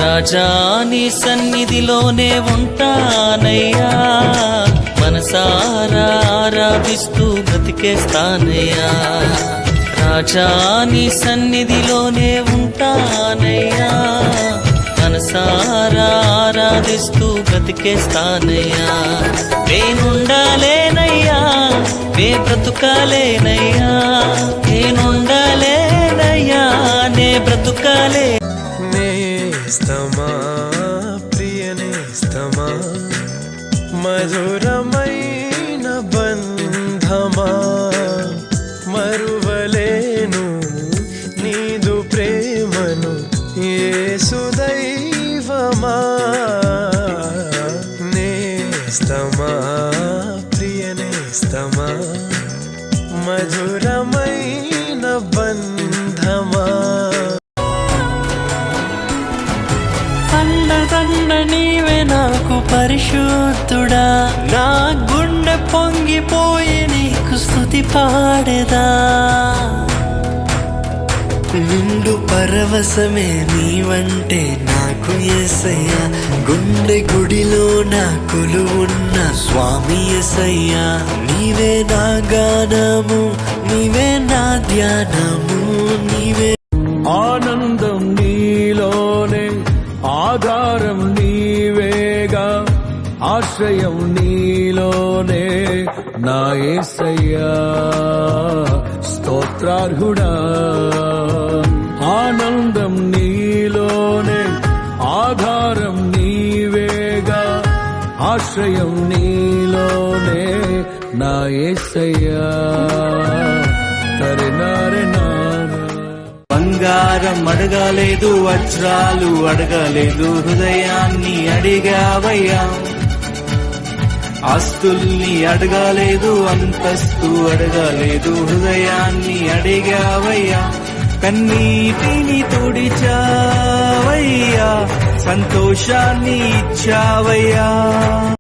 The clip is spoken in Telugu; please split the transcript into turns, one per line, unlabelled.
రాజా నీ సన్నిధిలోనే ఉంటానయ్యా, మనసారా ఆరాధిస్తూ బ్రతికేస్తానయ్యా. రాజా నీ సన్నిధిలోనే ఉంటానయ్యా, మనసారా ఆరాధిస్తూ బ్రతికేస్తానయ్యా. నేనుండాలేనయ్యా, నే బ్రతుకాలేనయ్యా, నేనుండాలేనయ్యా, నే బ్రతుకాలే.
నేస్తమా ప్రియ నేస్తమా, మధురమైన బంధమా, మరువలేను నీదు ప్రేమను యేసు దైవమా. నేస్తమా ప్రియ నేస్తమా, మధురమైన బంధమా.
అండదండ నీవే నాకు పరిశుద్ధుడా, నా గుండె పొంగిపోయి నీకు స్తుతి పాడేదా. నిండు పరవశమే నీవంటే నాకు యేసయ్యా, గుండె గుడిలో నా కొలువున్న స్వామి యేసయ్యా. నీవే నా గానము, నీవే నా ధ్యానము, నీవే
ఆనందం నీలోనే, ఆధారం నీవేగా, ఆశ్రయం నీలోనే నా యేసయ్యా. స్తోత్రార్హుడా, ఆనందం నీలోనే, ఆధారం నీవేగా, ఆశ్రయం నీలోనే నా యేసయ్యా. బంగారం అడగలేదు, వజ్రాలు అడగలేదు, హృదయాన్ని అడిగావయ్యా. ఆస్తుల్ని అడగలేదు, అంతస్తు అడగలేదు, హృదయాన్ని అడిగావయ్యా. కన్నీటిని తుడిచావయ్యా, సంతోషాన్ని ఇచ్చావయ్యా.